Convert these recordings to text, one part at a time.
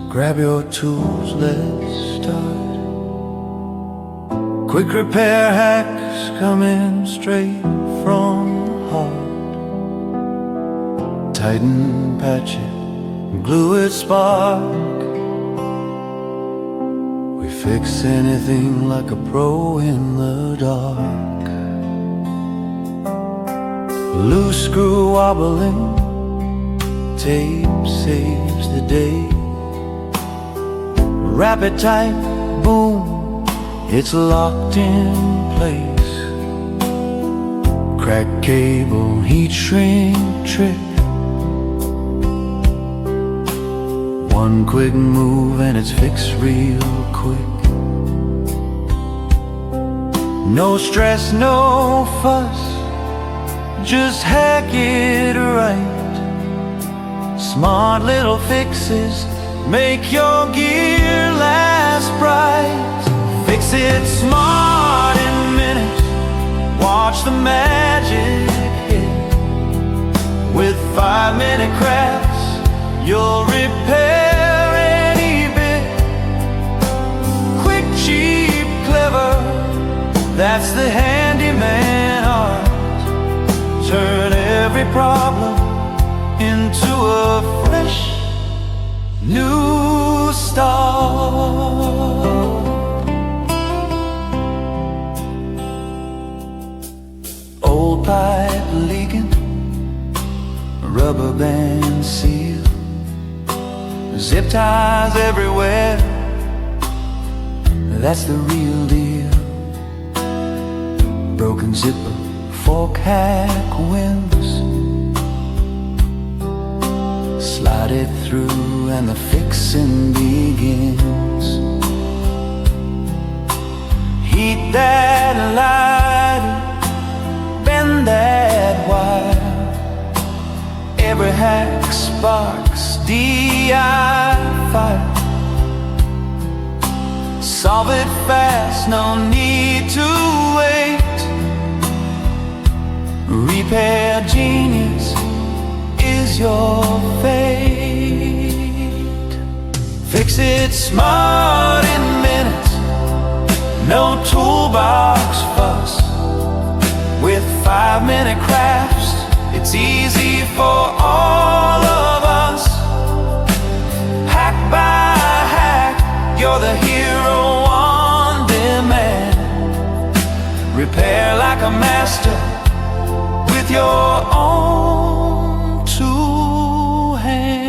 grab your tools, let's start. Quick repair hacks coming straight from the heart. Tighten, patch it, glue it, spark. We fix anything like a pro in the dark. Loose screw wobbling, tape saves the day. Wrap it tight, boom, it's locked in place. Crack cable, heat shrink trick. One quick move and it's fixed real quick. No stress, no fuss, just hack it right. Smart little fixes make your gear last bright. Fix it smart in minutes, watch the magic hit. With 5-minute crafts, you'll repair any bit. Quick, cheap, clever, that's the handyman art. Turn every problem into a fresh new start. Old pipe leaking, rubber band seal, zip ties everywhere, that's the real deal. Broken zipper, fork hack wins. Slide it through and the fixing begins. Heat that lighter, bend that wire. Every hack sparks DI fire. Solve it fast, no need to wait. Repair genius is your fate. Fix it smart in minutes, no toolbox fuss. With 5-minute crafts, it's easy for all of us. Hack by hack, you're the hero on demand. Repair like a master with your own two hands.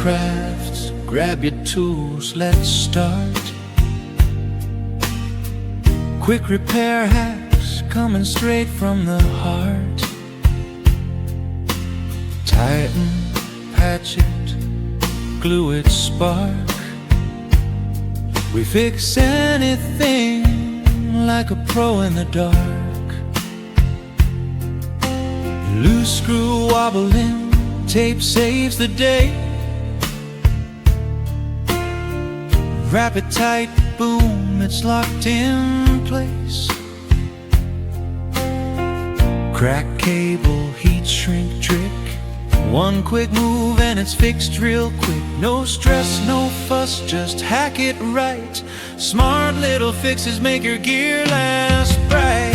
crafts, grab your tools, let's start. Quick repair hacks coming straight from the heart. Tighten, patch it, glue it, spark. We fix anything like a pro in the dark. Loose screw wobbling, tape saves the day. Wrap it tight, boom, it's locked in place. Crack cable, heat shrink trick. One quick move and it's fixed real quick. No stress, no fuss, just hack it right. Smart little fixes make your gear last bright.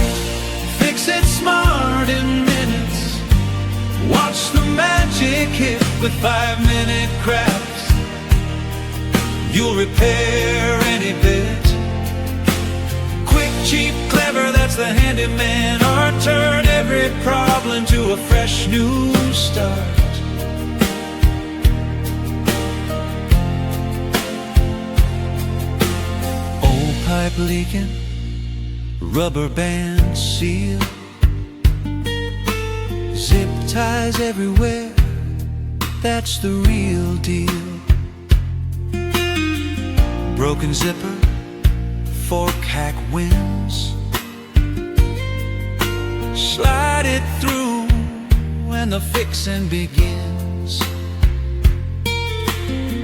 Fix it smart in minutes. Watch the magic hit with 5-minute crafts. You'll repair any bit. Quick, cheap, clever, that's the handyman. Or turn every problem to a fresh new start. Old pipe leaking, rubber band seal. Zip ties everywhere, that's the real deal. Broken zipper, fork hack wins. Slide it through and the fixing begins.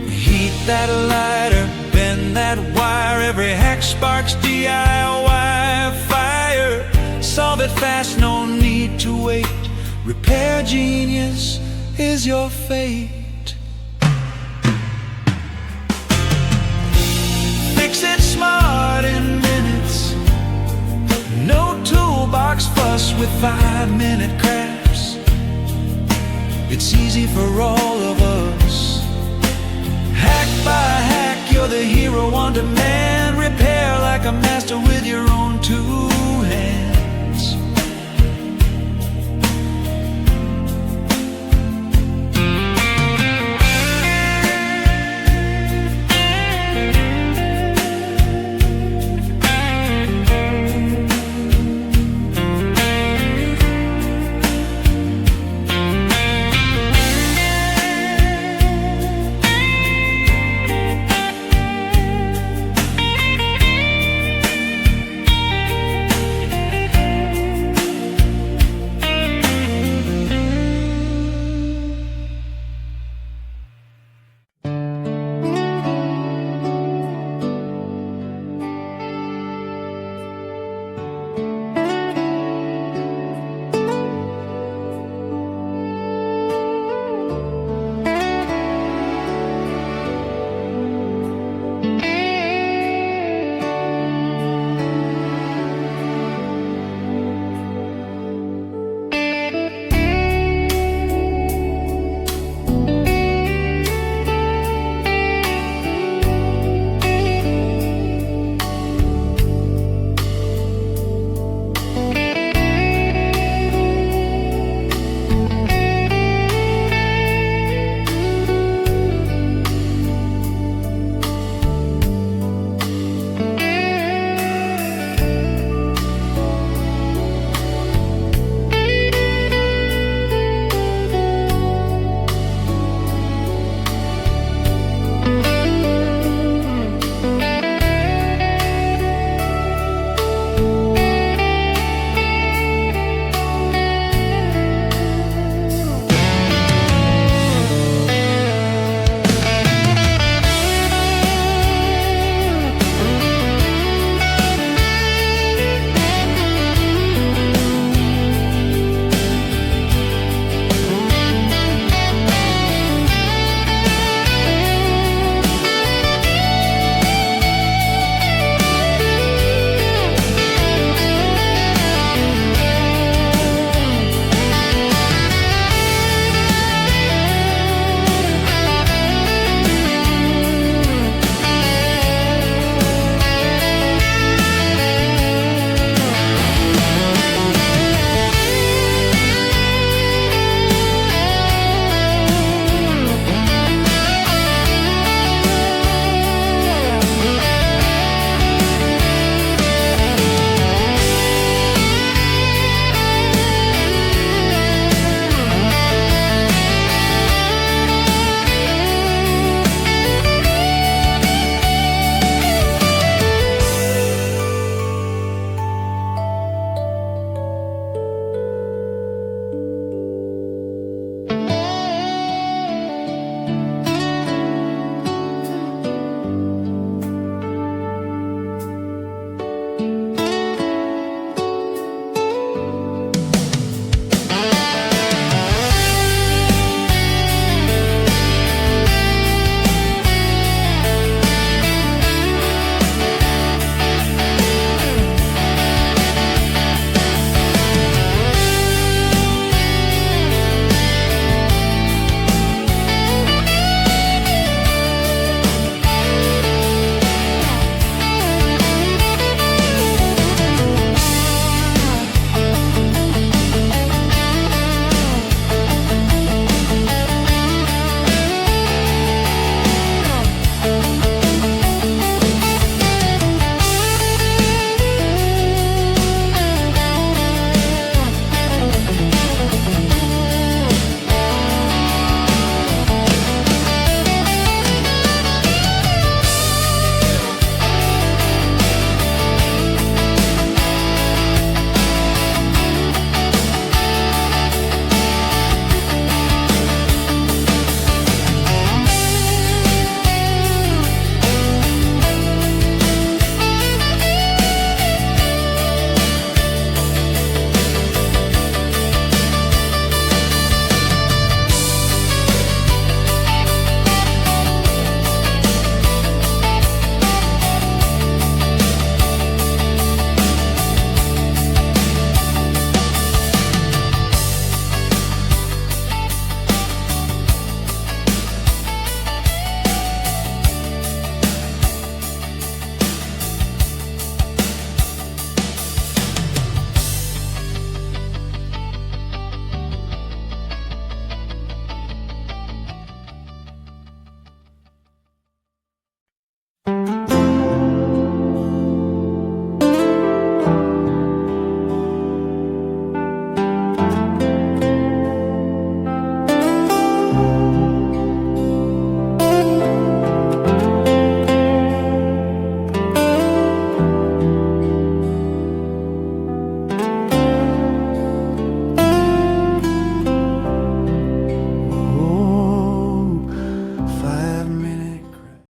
Heat that lighter, bend that wire. Every hack sparks DIY fire. Solve it fast, no need to wait. Repair genius is your fate. Fix it smart in minutes. No toolbox fuss with 5-minute crafts. It's easy for all of us. Hack by hack, you're the hero on demand. Repair like a master with your own